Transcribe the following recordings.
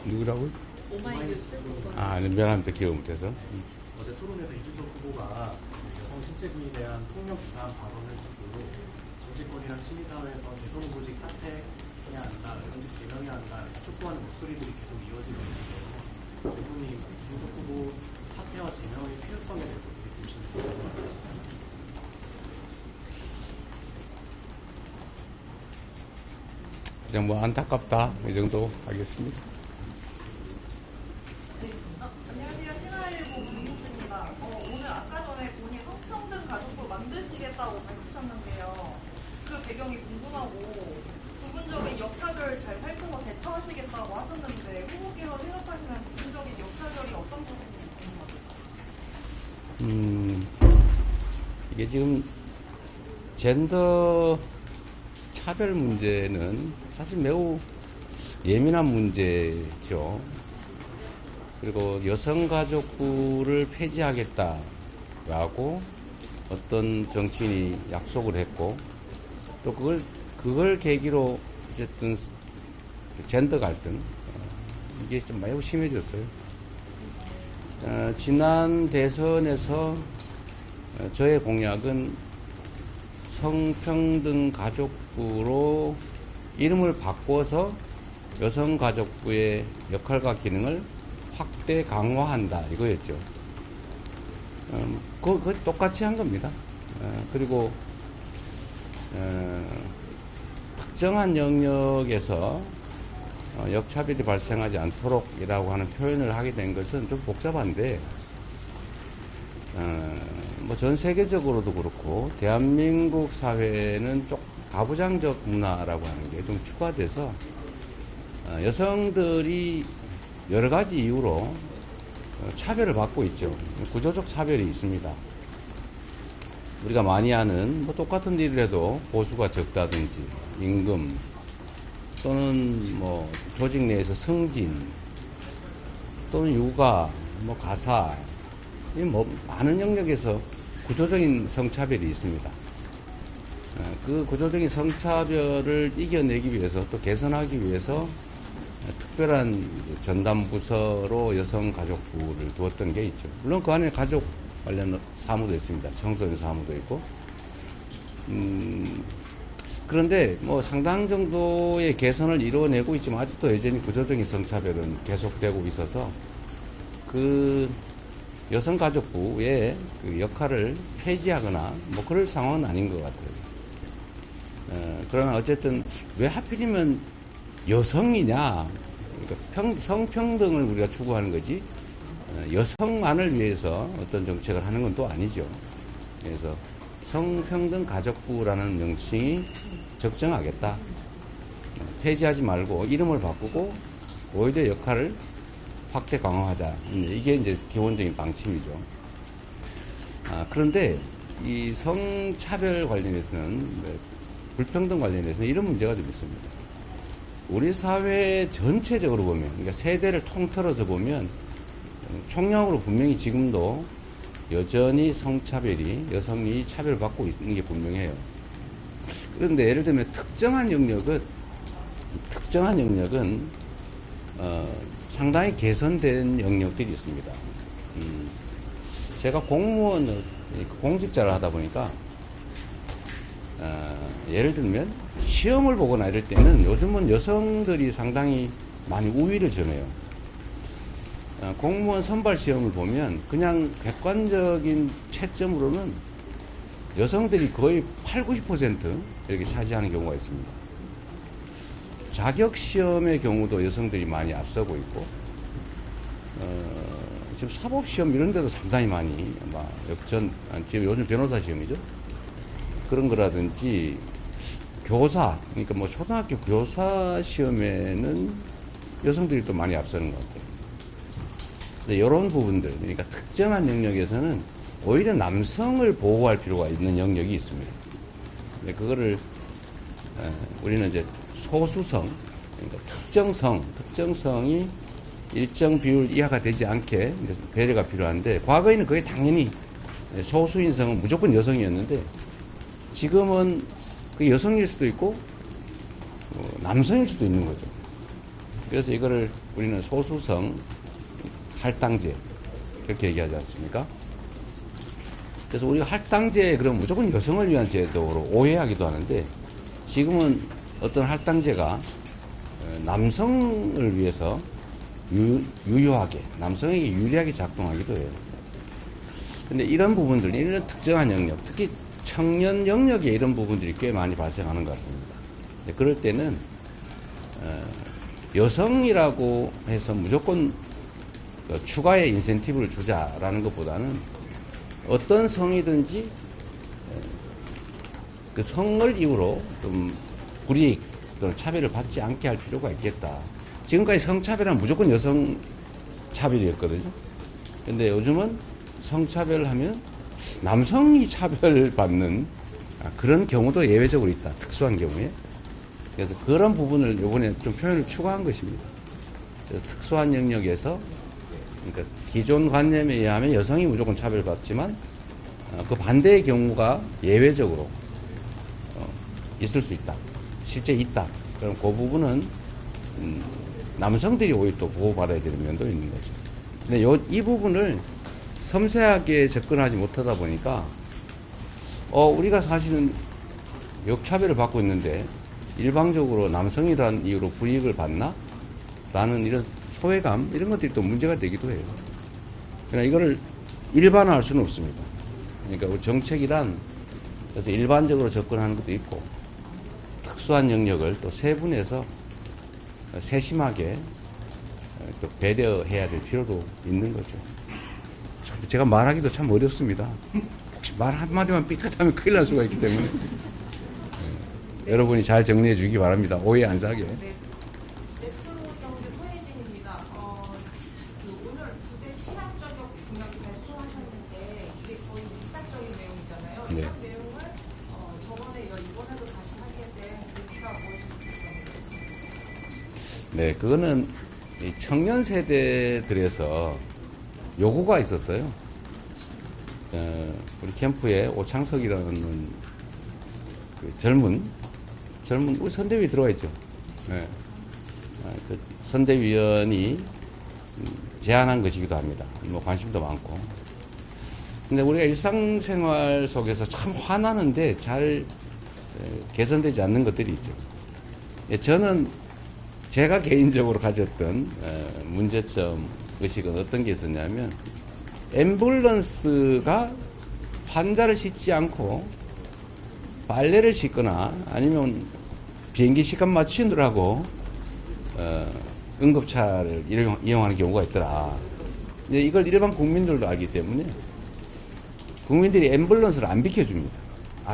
누구라고요? 오마이뉴스 아, 면함때 기억 못해서. 어제 토론에서 이준석 후보가 여성 실체부에 대한 폭력 비판 발언을 했고 정치권이랑 시민사회에서 대선 후보직 사퇴해야 한다, 의원직 제명해야 한다 촉구하는 목소리들이 계속 이어지고 있는데 대표님 이준석 후보 사퇴와 제명의 필요성에 대해서 어떻게 보시는지. 그냥 뭐 안타깝다 이 정도 하겠습니다. 안녕하세요. 신화일보 문민수입니다. 오늘 아까 전에 본인 성평등 가족부 만드시겠다고 밝히셨는데요. 그 배경이 궁금하고 부분적인 역차별 잘 살펴서 대처하시겠다고 하셨는데 후보께서 생각하시는 부분적인 역차별이 어떤 부분인지 궁금합니다. 이게 지금 젠더 차별 문제는 사실 매우 예민한 문제죠. 그리고 여성가족부를 폐지하겠다라고 어떤 정치인이 약속을 했고 또 그걸 계기로 어쨌든 젠더 갈등 이게 좀 매우 심해졌어요. 지난 대선에서 저의 공약은 성평등 가족부로 이름을 바꿔서 여성가족부의 역할과 기능을 확대 강화한다 이거였죠. 그거 똑같이 한 겁니다. 그리고 특정한 영역에서 역차별이 발생하지 않도록이라고 하는 표현을 하게 된 것은 좀 복잡한데 뭐 전 세계적으로도 그렇고 대한민국 사회는 좀 가부장적 문화라고 하는 게 좀 추가돼서 여성들이 여러 가지 이유로 차별을 받고 있죠. 구조적 차별이 있습니다. 우리가 많이 아는 뭐 똑같은 일을 해도 보수가 적다든지 임금 또는 뭐 조직 내에서 승진 또는 육아 뭐 가사 뭐 많은 영역에서 구조적인 성차별이 있습니다. 그 구조적인 성차별을 이겨내기 위해서 또 개선하기 위해서 특별한 전담부서로 여성가족부를 두었던 게 있죠. 물론 그 안에 가족 관련 사무도 있습니다. 청소년 사무도 있고. 그런데 뭐 상당 정도의 개선을 이루어내고 있지만 아직도 여전히 구조적인 성차별은 계속되고 있어서 그 여성가족부의 그 역할을 폐지하거나 뭐 그럴 상황은 아닌 것 같아요. 그러나 어쨌든 왜 하필이면 여성이냐? 그러니까 성평등을 우리가 추구하는 거지 여성만을 위해서 어떤 정책을 하는 건 또 아니죠. 그래서 성평등 가족부라는 명칭이 적정하겠다. 폐지하지 말고 이름을 바꾸고 오히려 역할을 확대 강화하자. 이게 이제 기본적인 방침이죠. 그런데 이 성차별 관련해서는 불평등 관련해서는 이런 문제가 좀 있습니다. 우리 사회 전체적으로 보면, 그러니까 세대를 통틀어서 보면 총량으로 분명히 지금도 여전히 성차별이 여성이 차별받고 있는 게 분명해요. 그런데 예를 들면 특정한 영역은 상당히 개선된 영역들이 있습니다. 제가 공직자를 하다 보니까 예를 들면 시험을 보거나 이럴 때는 요즘은 여성들이 상당히 많이 우위를 점해요. 공무원 선발 시험을 보면 그냥 객관적인 채점으로는 여성들이 거의 80~90% 이렇게 차지하는 경우가 있습니다. 자격 시험의 경우도 여성들이 많이 앞서고 있고, 지금 사법 시험 이런 데도 상당히 많이 지금 요즘 변호사 시험이죠. 그런 거라든지 교사, 그러니까 뭐 초등학교 교사 시험에는 여성들이 또 많이 앞서는 것 같아요. 그래서 이런 부분들, 그러니까 특정한 영역에서는 오히려 남성을 보호할 필요가 있는 영역이 있습니다. 근데 그거를 우리는 이제 소수성, 그러니까 특정성이 일정 비율 이하가 되지 않게 배려가 필요한데, 과거에는 그게 당연히 소수인성은 무조건 여성이었는데 지금은 그 여성일 수도 있고 남성일 수도 있는 거죠. 그래서 이거를 우리는 소수성 할당제 그렇게 얘기하지 않습니까? 그래서 우리가 할당제 그럼 무조건 여성을 위한 제도로 오해하기도 하는데 지금은 어떤 할당제가 남성을 위해서 유효하게 남성에게 유리하게 작동하기도 해요. 근데 이런 부분들, 이런 특정한 영역, 특히 청년 영역에 이런 부분들이 꽤 많이 발생하는 것 같습니다. 그럴 때는 여성이라고 해서 무조건 추가의 인센티브를 주자라는 것보다는 어떤 성이든지 그 성을 이유로 좀 불이익 또는 차별을 받지 않게 할 필요가 있겠다. 지금까지 성차별은 무조건 여성 차별이었거든요. 근데 요즘은 성차별을 하면 남성이 차별받는 그런 경우도 예외적으로 있다. 특수한 경우에. 그래서 그런 부분을 이번에 좀 표현을 추가한 것입니다. 그래서 특수한 영역에서 그러니까 기존 관념에 의하면 여성이 무조건 차별받지만 그 반대의 경우가 예외적으로 있을 수 있다. 실제 있다. 그럼 그 부분은 남성들이 오히려 또 보호받아야 되는 면도 있는 거죠. 근데 이 부분을 섬세하게 접근하지 못하다 보니까 우리가 사실은 역차별을 받고 있는데 일방적으로 남성이라는 이유로 불이익을 받나? 라는 이런 소외감 이런 것들이 또 문제가 되기도 해요. 그러나 이거를 일반화할 수는 없습니다. 그러니까 우리 정책이란 그래서 일반적으로 접근하는 것도 있고 특수한 영역을 또 세분해서 세심하게 또 배려해야 될 필요도 있는 거죠. 제가 말하기도 참 어렵습니다. 혹시 말 한마디만 삐끗하면 큰일 날 수가 있기 때문에 여러분이 잘 정리해 주기 바랍니다. 오해 안 사게. 네. 네트로경제 소혜진입니다. 오늘 두대 시장 저격 공약 발표하셨는데 이게 거의 일상적인 내용이잖아요. 네. 이런 내용을 저번에 이번에도 다시 하게 된 계기가 무엇인지. 네, 그거는 이 청년 세대들에서 요구가 있었어요. 우리 캠프에 오창석이라는 그 젊은 우리 선대위에 들어와 있죠. 네. 그 선대위원이 제안한 것이기도 합니다. 뭐 관심도 많고. 근데 우리가 일상생활 속에서 참 화나는데 잘 개선되지 않는 것들이 있죠. 저는 제가 개인적으로 가졌던 문제점 의식은 어떤 게 있었냐면 앰뷸런스가 환자를 싣지 않고 빨래를 싣거나 아니면 비행기 시간 맞추느라고 응급차를 이용하는 경우가 있더라. 근데 이걸 일반 국민들도 알기 때문에 국민들이 앰뷸런스를 안 비켜줍니다.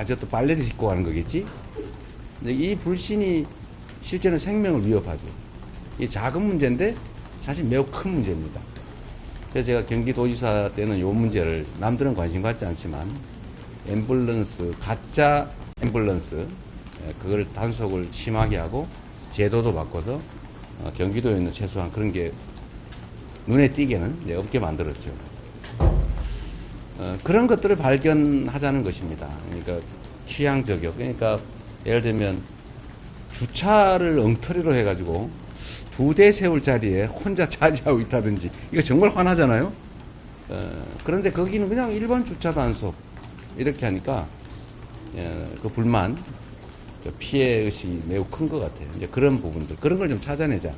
저 또 빨래를 싣고 가는 거겠지? 근데 이 불신이 실제는 생명을 위협하죠. 이 작은 문제인데 사실 매우 큰 문제입니다. 그래서 제가 경기도지사 때는 이 문제를 남들은 관심 갖지 않지만 앰뷸런스, 가짜 앰뷸런스 그걸 단속을 심하게 하고 제도도 바꿔서 경기도에 있는 최소한 그런 게 눈에 띄게는 없게 만들었죠. 그런 것들을 발견하자는 것입니다. 그러니까 취향 저격. 그러니까 예를 들면 주차를 엉터리로 해가지고 2대 세울 자리에 혼자 차지하고 있다든지 이거 정말 화나잖아요. 그런데 거기는 그냥 일반 주차 단속 이렇게 하니까 그 불만, 그 피해 의식이 매우 큰 것 같아요. 이제 그런 부분들, 그런 걸 좀 찾아내자.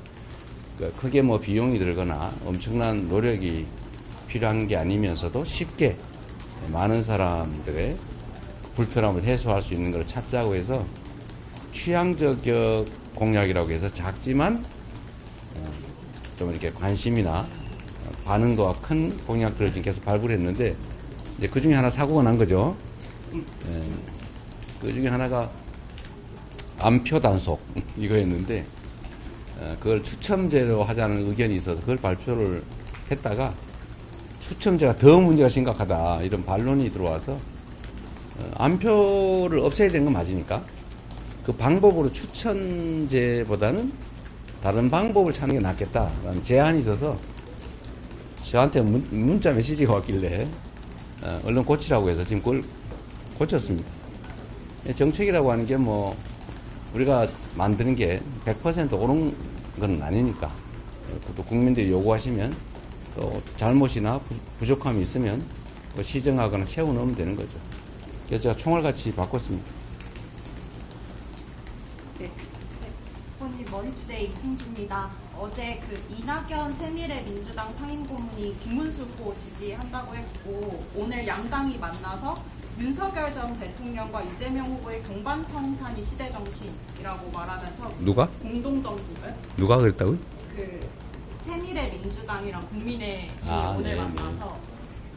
크게 뭐 비용이 들거나 엄청난 노력이 필요한 게 아니면서도 쉽게 많은 사람들의 불편함을 해소할 수 있는 걸 찾자고 해서 취향 저격 공약이라고 해서 작지만 좀 이렇게 관심이나 반응도가 큰 공약들을 지금 계속 발굴했는데 이제 그 중에 하나 사고가 난 거죠. 그 중에 하나가 암표 단속 이거였는데 그걸 추첨제로 하자는 의견이 있어서 그걸 발표를 했다가 추첨제가 더 문제가 심각하다 이런 반론이 들어와서 암표를 없애야 되는 건 맞으니까 그 방법으로 추천제보다는 다른 방법을 찾는 게 낫겠다라는 제안이 있어서 저한테 문자 메시지가 왔길래 얼른 고치라고 해서 지금 그걸 고쳤습니다. 정책이라고 하는 게 뭐 우리가 만드는 게 100% 옳은 건 아니니까 또 국민들이 요구하시면 또 잘못이나 부족함이 있으면 또 시정하거나 채워 넣으면 되는 거죠. 그래서 제가 총알 같이 바꿨습니다. 네. 후보님 머니투데이 이승주입니다. 어제 그 이낙연 세밀의 민주당 상임고문이 김문수 후보 지지한다고 했고 오늘 양당이 만나서 윤석열 전 대통령과 이재명 후보의 경반청산이 시대정신이라고 말하면서 누가? 공동정부를 누가 그랬다고요? 그 세밀의 민주당이랑 국민의힘이 아, 오늘 네네. 만나서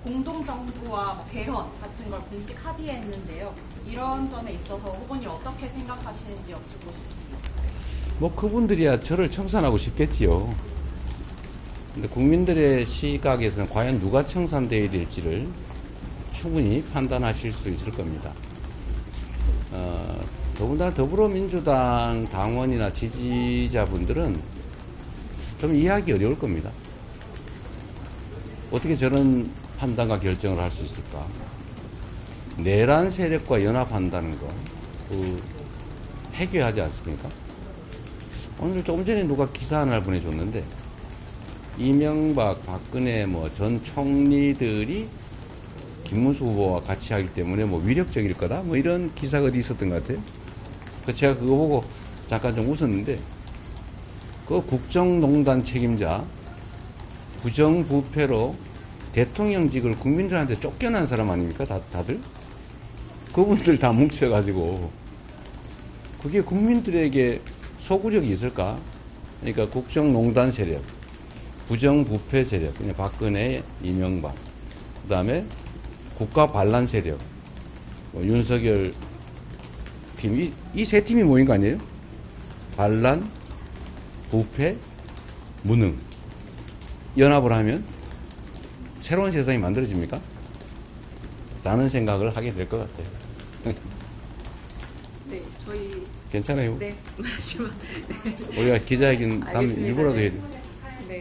공동정부와 뭐 개헌 같은 걸 공식 합의했는데요. 이런 점에 있어서 후보님 어떻게 생각하시는지 여쭙고 싶습니다. 뭐 그분들이야 저를 청산하고 싶겠지요. 근데 국민들의 시각에서는 과연 누가 청산되어야 될지를 충분히 판단하실 수 있을 겁니다. 더군다나 더불어민주당 당원이나 지지자분들은 좀 이해하기 어려울 겁니다. 어떻게 저런 판단과 결정을 할 수 있을까? 내란 세력과 연합한다는 거, 해괴하지 않습니까? 오늘 조금 전에 누가 기사 하나를 보내줬는데, 이명박, 박근혜 전 총리들이 김문수 후보와 같이 하기 때문에 위력적일 거다? 이런 기사가 어디 있었던 것 같아요. 제가 그거 보고 잠깐 좀 웃었는데, 그 국정농단 책임자, 부정부패로 대통령직을 국민들한테 쫓겨난 사람 아닙니까? 다들? 그분들 다 뭉쳐가지고, 그게 국민들에게 소구력이 있을까? 그러니까 국정농단 세력, 부정부패 세력, 그냥 박근혜, 이명박, 그 다음에 국가 반란 세력, 윤석열 팀, 이 세 팀이 모인 거 아니에요? 반란, 부패, 무능. 연합을 하면 새로운 세상이 만들어집니까? 라는 생각을 하게 될 것 같아요. 네, 저희 괜찮아요? 네 마지막 우리가 기자회견 다음 알겠습니다. 일부라도 해야 돼. 네.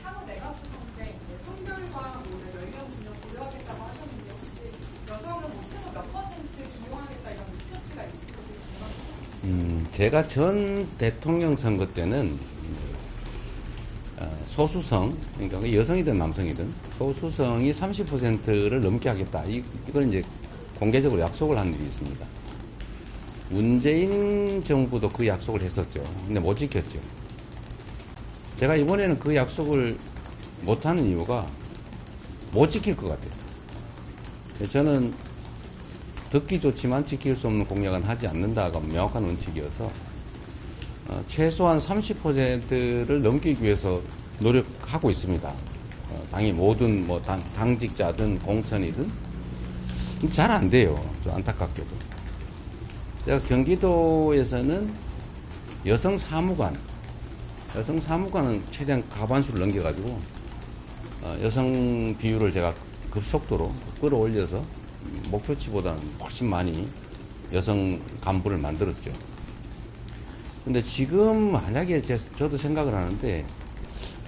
향후 내각 구성 때 성별과 연령 분야 고려하겠다고 하셨는데 혹시 여성은 최소 몇 퍼센트 기용하겠다 이런 수치가 있으신지 제가 전 대통령 선거 때는 소수성, 그러니까 여성이든 남성이든 소수성이 30%를 넘게 하겠다. 이걸 이제 공개적으로 약속을 한 일이 있습니다. 문재인 정부도 그 약속을 했었죠. 근데 못 지켰죠. 제가 이번에는 그 약속을 못하는 이유가 못 지킬 것 같아요. 저는 듣기 좋지만 지킬 수 없는 공약은 하지 않는다가 명확한 원칙이어서 최소한 30%를 넘기기 위해서 노력하고 있습니다. 당이 모든 당직자든 공천이든 잘 안 돼요. 좀 안타깝게도. 제가 경기도에서는 여성 사무관은 최대한 과반수를 넘겨가지고 여성 비율을 제가 급속도로 끌어올려서 목표치보다는 훨씬 많이 여성 간부를 만들었죠. 근데 지금 만약에 저도 생각을 하는데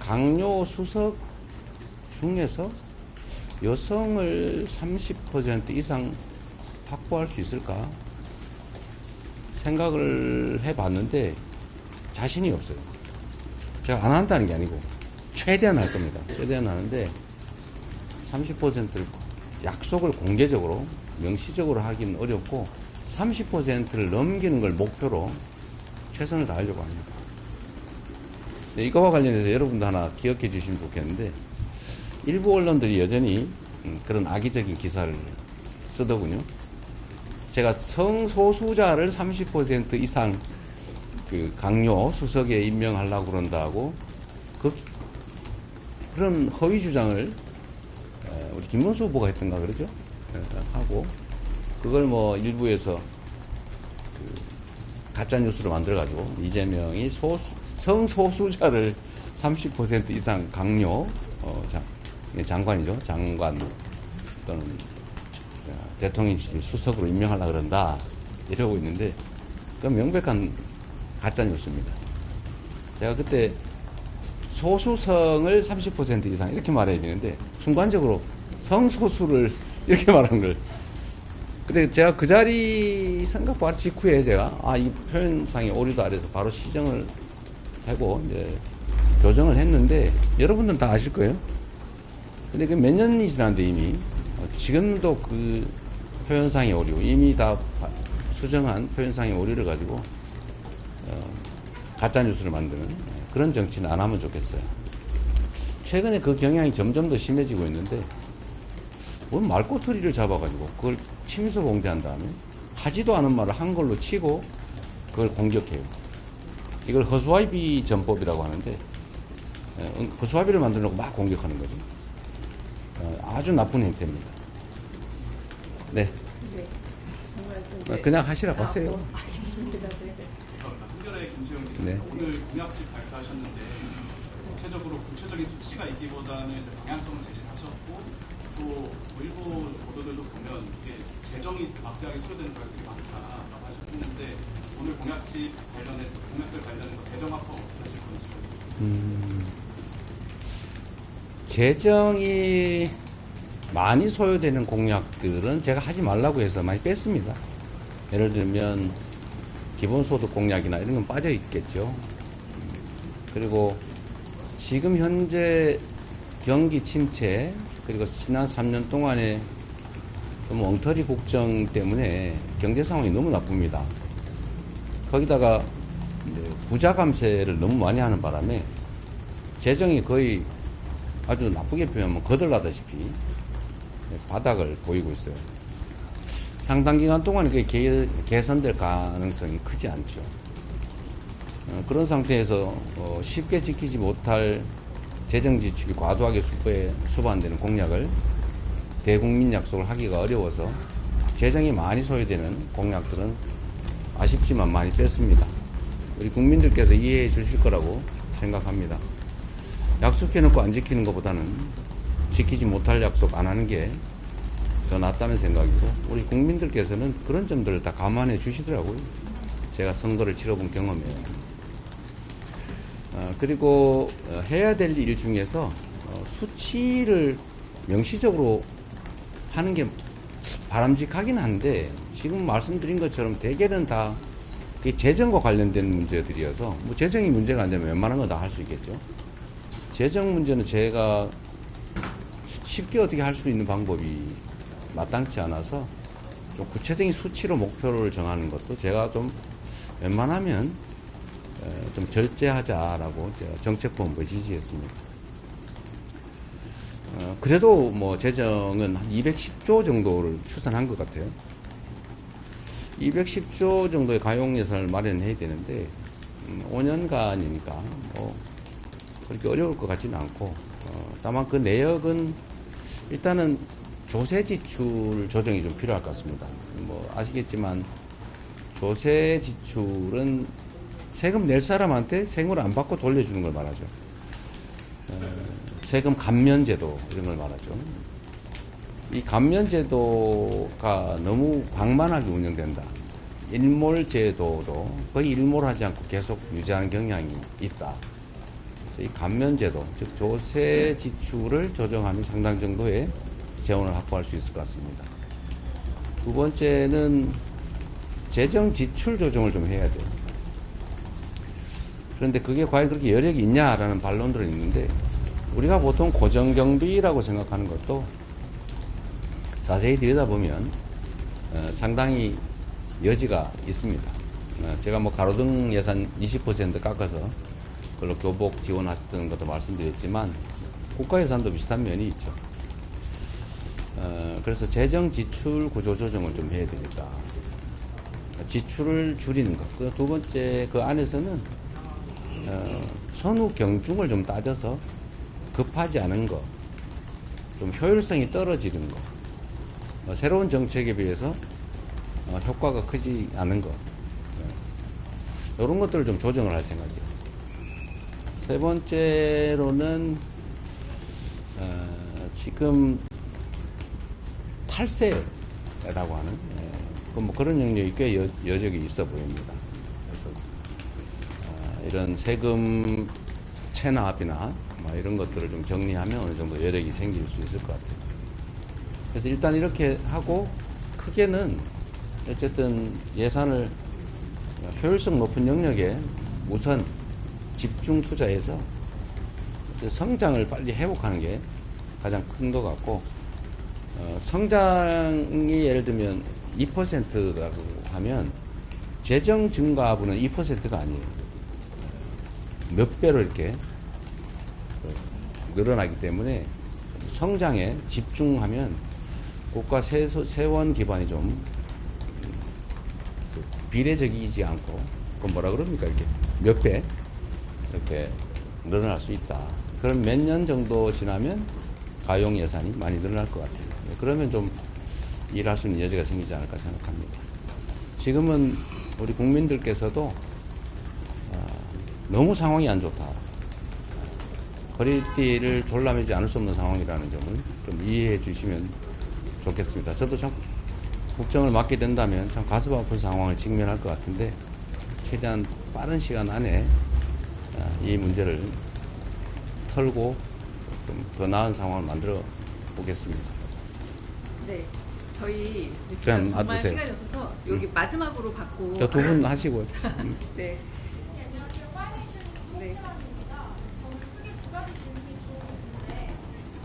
강요 수석 중에서 여성을 30% 이상 확보할 수 있을까 생각을 해봤는데 자신이 없어요. 제가 안 한다는 게 아니고 최대한 할 겁니다. 최대한 하는데 30%를 약속을 공개적으로 명시적으로 하기는 어렵고 30%를 넘기는 걸 목표로 최선을 다하려고 합니다. 네, 이거와 관련해서 여러분도 하나 기억해 주시면 좋겠는데 일부 언론들이 여전히 그런 악의적인 기사를 쓰더군요. 제가 성소수자를 30% 이상 그 강요 수석에 임명하려고 그런다고 그런 허위 주장을 우리 김문수 후보가 했던가 그러죠? 하고 그걸 일부에서 가짜 뉴스로 만들어 가지고 이재명이 성소수자를 30% 이상 강요 장관이죠. 장관 또는 대통령실 수석으로 임명하려고 그런다 이러고 있는데 그건 명백한 가짜 뉴스입니다. 제가 그때 소수성을 30% 이상 이렇게 말해야 되는데 순간적으로 성소수를 이렇게 말한 걸. 근데 제가 그 자리 생각보다 직후에 제가 이 표현상의 오류다 그래서 바로 시정을 하고 이제 조정을 했는데 여러분들은 다 아실 거예요. 근데 그 몇 년이 지났는데 이미 지금도 그 표현상의 오류, 이미 다 수정한 표현상의 오류를 가지고 가짜 뉴스를 만드는 그런 정치는 안 하면 좋겠어요. 최근에 그 경향이 점점 더 심해지고 있는데 뭔 말꼬투리를 잡아가지고 그걸 침소 공개한 다음에 하지도 않은 말을 한 걸로 치고 그걸 공격해요. 이걸 허수아비 전법이라고 하는데 허수아비를 만들어 놓고 막 공격하는 거죠. 아주 나쁜 행태입니다. 네. 네. 정말 좀 그냥 하시라고 하세요. 알겠습니다. 네. 한겨레 김채영 기자, 네. 오늘 공약집 발표하셨는데 구체적으로 구체적인 수치가 있기보다는 이제 방향성을 제시하셨고 또 일부 보도들도 보면 이게 재정이 막대하게 소요되는 것들이 많다라고 하셨는데 오늘 공약집 관련해서 공약들 관련해서 재정 확보 어떻게 하실 건지 좀 재정이 많이 소요되는 공약들은 제가 하지 말라고 해서 많이 뺐습니다. 예를 들면 기본소득 공약이나 이런 건 빠져 있겠죠. 그리고 지금 현재 경기 침체 그리고 지난 3년 동안에 좀 엉터리 국정 때문에 경제 상황이 너무 나쁩니다. 거기다가 이제 부자 감세를 너무 많이 하는 바람에 재정이 거의 아주 나쁘게 표현하면 거덜나다시피 바닥을 보이고 있어요. 상당 기간 동안 그게 개선될 가능성이 크지 않죠. 그런 상태에서 쉽게 지키지 못할 재정 지출이 과도하게 수반되는 공약을 대국민 약속을 하기가 어려워서 재정이 많이 소요되는 공약들은 아쉽지만 많이 뺐습니다. 우리 국민들께서 이해해 주실 거라고 생각합니다. 약속해놓고 안 지키는 것보다는 지키지 못할 약속 안 하는 게 더 낫다는 생각이고 우리 국민들께서는 그런 점들을 다 감안해 주시더라고요. 제가 선거를 치러본 경험이에요. 그리고 해야 될 일 중에서 수치를 명시적으로 하는 게 바람직하긴 한데 지금 말씀드린 것처럼 대개는 다 재정과 관련된 문제들이어서 뭐 재정이 문제가 안 되면 웬만한 건 다 할 수 있겠죠. 재정 문제는 제가 쉽게 어떻게 할 수 있는 방법이 마땅치 않아서 좀 구체적인 수치로 목표를 정하는 것도 제가 좀 웬만하면 좀 절제하자라고 제가 정책본부에 지시했습니다. 그래도 뭐 재정은 한 210조 정도를 추산한 것 같아요. 210조 정도의 가용 예산을 마련해야 되는데 5년간이니까 뭐 그렇게 어려울 것 같지는 않고 다만 그 내역은 일단은 조세 지출 조정이 좀 필요할 것 같습니다. 뭐 아시겠지만 조세 지출은 세금 낼 사람한테 세금을 안 받고 돌려주는 걸 말하죠. 세금 감면제도 이런 걸 말하죠. 이 감면제도가 너무 방만하게 운영된다. 일몰제도도 거의 일몰하지 않고 계속 유지하는 경향이 있다. 그래서 이 감면제도, 즉 조세 지출을 조정하면 상당 정도의 재원을 확보할 수 있을 것 같습니다. 두 번째는 재정 지출 조정을 좀 해야 돼요. 그런데 그게 과연 그렇게 여력이 있냐라는 반론들은 있는데 우리가 보통 고정경비라고 생각하는 것도 자세히 들여다보면 상당히 여지가 있습니다. 제가 뭐 가로등 예산 20% 깎아서 그걸로 교복 지원했던 것도 말씀드렸지만 국가 예산도 비슷한 면이 있죠. 그래서 재정 지출 구조 조정을 좀 해야 되겠다. 지출을 줄이는 것. 그 두 번째 그 안에서는 선후 경중을 좀 따져서 급하지 않은 것, 좀 효율성이 떨어지는 것, 새로운 정책에 비해서 효과가 크지 않은 것, 이런 것들을 좀 조정을 할 생각이에요. 세 번째로는 지금 탈세라고 하는 뭐 그런 영역이 꽤 여력이 있어 보입니다. 그래서 이런 세금 체납이나 뭐 이런 것들을 좀 정리하면 어느 정도 여력이 생길 수 있을 것 같아요. 그래서 일단 이렇게 하고 크게는 어쨌든 예산을 효율성 높은 영역에 우선 집중 투자해서 성장을 빨리 회복하는 게 가장 큰 것 같고, 성장이 예를 들면 2%라고 하면 재정 증가분은 2%가 아니에요. 몇 배로 이렇게 늘어나기 때문에 성장에 집중하면 국가 세원 기반이 좀 비례적이지 않고, 그건 뭐라 그럽니까? 이렇게 몇 배 이렇게 늘어날 수 있다. 그럼 몇 년 정도 지나면 가용 예산이 많이 늘어날 것 같아요. 그러면 좀 일할 수 있는 여지가 생기지 않을까 생각합니다. 지금은 우리 국민들께서도 너무 상황이 안 좋다. 허리띠를 졸라매지 않을 수 없는 상황이라는 점을 좀 이해해 주시면 좋겠습니다. 저도 참 국정을 맡게 된다면 참 가슴 아픈 상황을 직면할 것 같은데, 최대한 빠른 시간 안에 이 문제를 털고 좀 더 나은 상황을 만들어 보겠습니다. 네. 저희 그냥 정말 놔두세요. 시간이 없어서 여기 마지막으로 받고 저 두 분 하시고요. 네. 안녕하세요. 파이낸셜 뉴스 네. 홍사람입니다. 저는 크게 두 가지 질문이 들어오는데,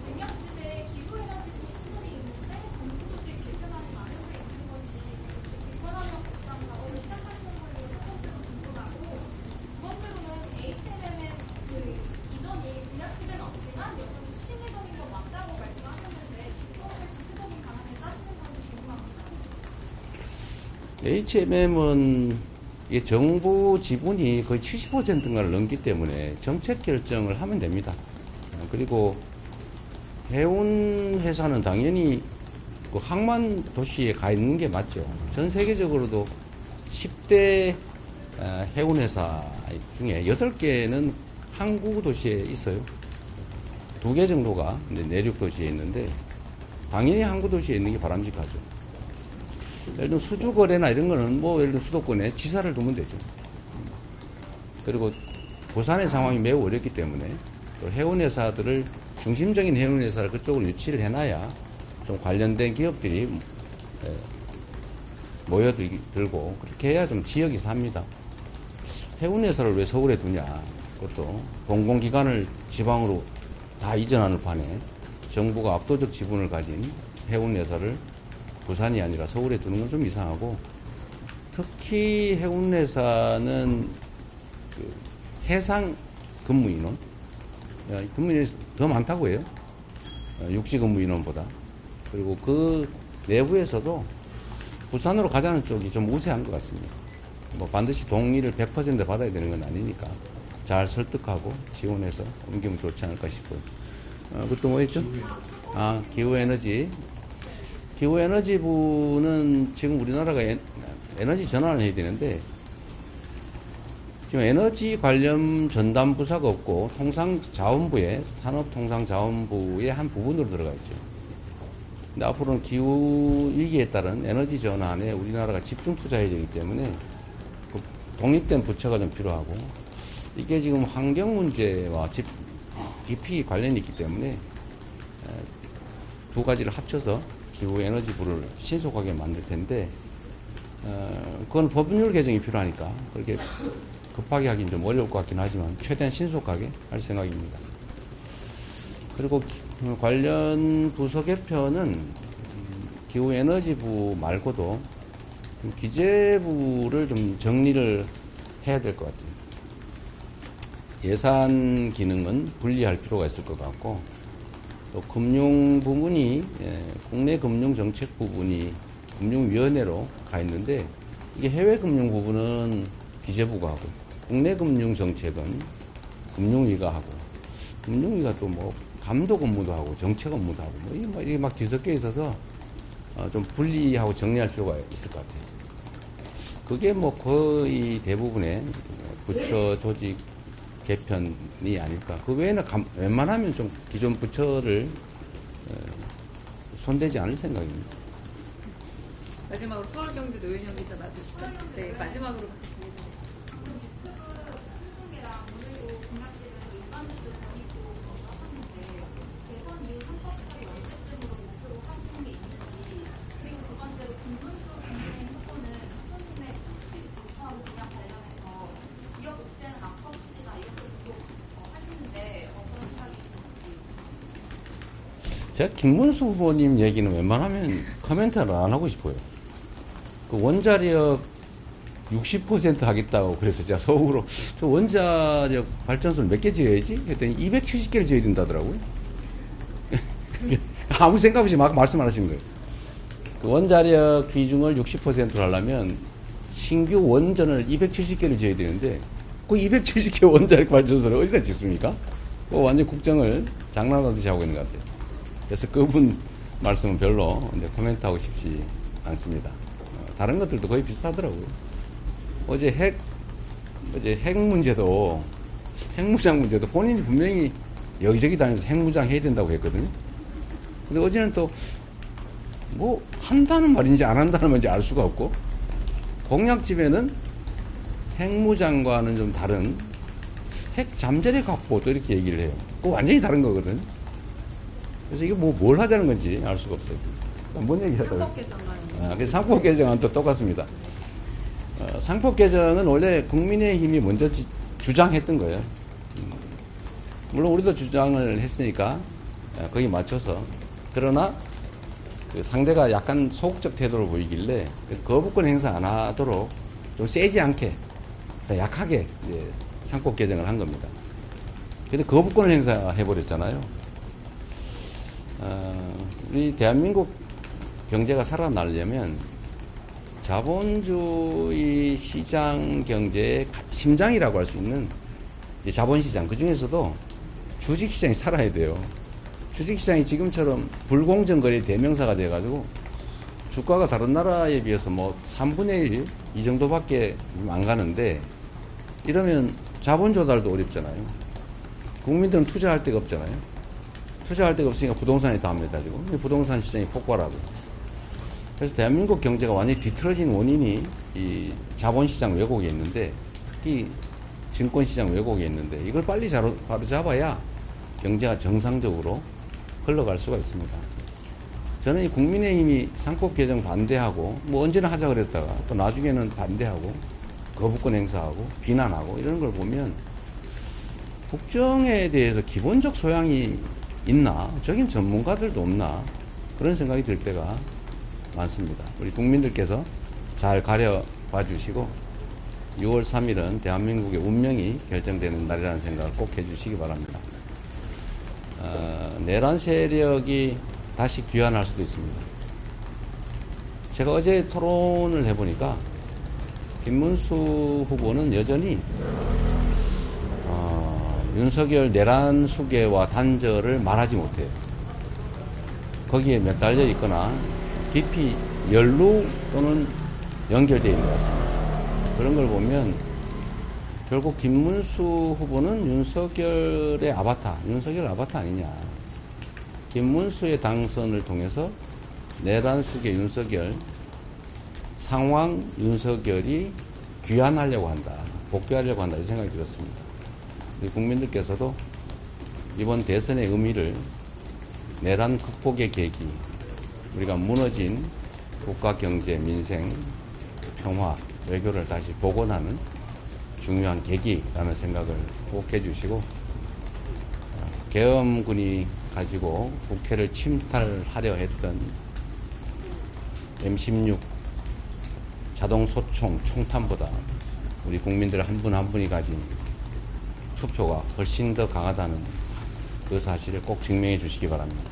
능력집에 기후에너지 시설이 있는데 전수조직 개편안이 마련돼 있는 건지, 직권환경 보장 작업을 시작하시는 건지 첫 번째로 궁금하고, 두 번째로는 HMM의 이전 능력집에는 없지만 여전히 추진 예정인 건 맞다고 말씀하셨는데, 직권을 구체적인 방안을 짜시는 건지 궁금합니다. HMM은 이 정부 지분이 거의 70%인가를 넘기 때문에 정책 결정을 하면 됩니다. 그리고 해운 회사는 당연히 그 항만 도시에 가 있는 게 맞죠. 전 세계적으로도 10대 해운 회사 중에 8개는 항구 도시에 있어요. 2개 정도가 내륙 도시에 있는데, 당연히 항구 도시에 있는 게 바람직하죠. 예를 들면 수주거래나 이런 거는 뭐 예를 들면 수도권에 지사를 두면 되죠. 그리고 부산의 상황이 매우 어렵기 때문에 또 해운회사들을, 중심적인 해운회사를 그쪽으로 유치를 해놔야 좀 관련된 기업들이 모여들고, 그렇게 해야 좀 지역이 삽니다. 해운회사를 왜 서울에 두냐? 그것도 공공기관을 지방으로 다 이전하는 판에 정부가 압도적 지분을 가진 해운회사를 부산이 아니라 서울에 두는 건 좀 이상하고, 특히 해운회사는 그 해상 근무인원, 근무인원이 더 많다고 해요. 육지 근무인원보다. 그리고 그 내부에서도 부산으로 가자는 쪽이 좀 우세한 것 같습니다. 뭐 반드시 동의를 100% 받아야 되는 건 아니니까 잘 설득하고 지원해서 옮기면 좋지 않을까 싶고요. 그것도 뭐였죠? 기후에너지. 기후에너지부는 지금 우리나라가 에너지 전환을 해야 되는데, 지금 에너지 관련 전담 부서가 없고 통상자원부에, 산업통상자원부의 한 부분으로 들어가 있죠. 근데 앞으로는 기후 위기에 따른 에너지 전환에 우리나라가 집중 투자해야 되기 때문에 그 독립된 부처가 좀 필요하고, 이게 지금 환경 문제와 깊이 관련이 있기 때문에 두 가지를 합쳐서 기후에너지부를 신속하게 만들 텐데, 그건 법률 개정이 필요하니까 그렇게 급하게 하긴 좀 어려울 것 같긴 하지만 최대한 신속하게 할 생각입니다. 그리고 관련 부서 개편은 기후에너지부 말고도 기재부를 좀 정리를 해야 될 것 같아요. 예산 기능은 분리할 필요가 있을 것 같고, 또 금융 부분이, 국내 금융 정책 부분이 금융위원회로 가 있는데, 이게 해외 금융 부분은 기재부가 하고, 국내 금융 정책은 금융위가 하고, 금융위가 또 뭐 감독 업무도 하고 정책 업무도 하고 뭐 이게 막 뒤섞여 있어서 좀 분리하고 정리할 필요가 있을 것 같아요. 그게 뭐 거의 대부분의 부처 조직 개편이 아닐까. 그 외에는 웬만하면 좀 기존 부처를 손대지 않을 생각입니다. 마지막으로 서울경제 노현영 기자 놔주시죠. 네, 마지막으로 기업 복제는 아까 복제다 이렇게 계속 하시는데 그런 생각이 제가 김문수 후보님 얘기는 웬만하면 코멘트를 안 하고 싶어요. 그 원자력 60% 하겠다고 그래서 제가 속으로 저 원자력 발전소를 몇 개 지어야지? 했더니 270개를 지어야 된다더라고요. 아무 생각 없이 막 말씀 안 하시는 거예요. 그 원자력 비중을 60%로 하려면 신규 원전을 270개를 지어야 되는데 그 270개 원자력 발전소를 어디다 짓습니까? 완전 국정을 장난하듯이 하고 있는 것 같아요. 그래서 그분 말씀은 별로 이제 코멘트하고 싶지 않습니다. 다른 것들도 거의 비슷하더라고요. 어제 핵 문제도, 핵무장 문제도 본인이 분명히 여기저기 다니면서 핵무장 해야 된다고 했거든요. 근데 어제는 또 뭐 한다는 말인지 안 한다는 말인지 알 수가 없고, 공약집에는 핵무장과는 좀 다른 핵 잠재력 확보 또 이렇게 얘기를 해요. 그거 완전히 다른 거거든. 그래서 이게 뭘 하자는 건지 알 수가 없어요. 뭔 얘기 하다가. 상법 개정안. 그래서 상법 개정은 또 똑같습니다. 상법 개정은 원래 국민의힘이 먼저 주장했던 거예요. 물론 우리도 주장을 했으니까 거기 맞춰서. 그러나 그 상대가 약간 소극적 태도를 보이길래 거부권 행사 안 하도록 좀 세지 않게, 약하게 이제 상법 개정을 한 겁니다. 근데 거부권을 행사해버렸잖아요. 우리 대한민국 경제가 살아나려면 자본주의 시장 경제의 심장이라고 할 수 있는 자본시장, 그 중에서도 주식시장이 살아야 돼요. 주식시장이 지금처럼 불공정 거래 대명사가 돼가지고 주가가 다른 나라에 비해서 뭐 3분의 1, 이 정도밖에 안 가는데, 이러면 자본 조달도 어렵잖아요. 국민들은 투자할 데가 없잖아요. 투자할 데가 없으니까 부동산이 다 매달리고, 부동산 시장이 폭발하고. 그래서 대한민국 경제가 완전히 뒤틀어진 원인이 이 자본시장 왜곡에 있는데, 특히 증권시장 왜곡에 있는데, 이걸 빨리 바로 잡아야 경제가 정상적으로 흘러갈 수가 있습니다. 저는 이 국민의힘이 상법 개정 반대하고, 뭐 언제나 하자 그랬다가 또 나중에는 반대하고, 거부권 행사하고, 비난하고, 이런 걸 보면 국정에 대해서 기본적 소양이 있나? 적인 전문가들도 없나? 그런 생각이 들 때가 많습니다. 우리 국민들께서 잘 가려봐 주시고 6월 3일은 대한민국의 운명이 결정되는 날이라는 생각을 꼭 해주시기 바랍니다. 내란 세력이 다시 귀환할 수도 있습니다. 제가 어제 토론을 해보니까 김문수 후보는 여전히 윤석열 내란 수계와 단절을 말하지 못해요. 거기에 매달려 있거나 깊이 연루 또는 연결되어 있는 것 같습니다. 그런 걸 보면 결국 김문수 후보는 윤석열의 아바타, 윤석열 아바타 아니냐. 김문수의 당선을 통해서 내란 수계 윤석열, 상황 윤석열이 귀환하려고 한다, 복귀하려고 한다, 이 생각이 들었습니다. 우리 국민들께서도 이번 대선의 의미를 내란 극복의 계기, 우리가 무너진 국가 경제, 민생, 평화, 외교를 다시 복원하는 중요한 계기라는 생각을 꼭 해주시고, 계엄군이 가지고 국회를 침탈하려 했던 M16 자동 소총 총탄보다 우리 국민들 한 분 한 분이 가진 투표가 훨씬 더 강하다는 그 사실을 꼭 증명해 주시기 바랍니다.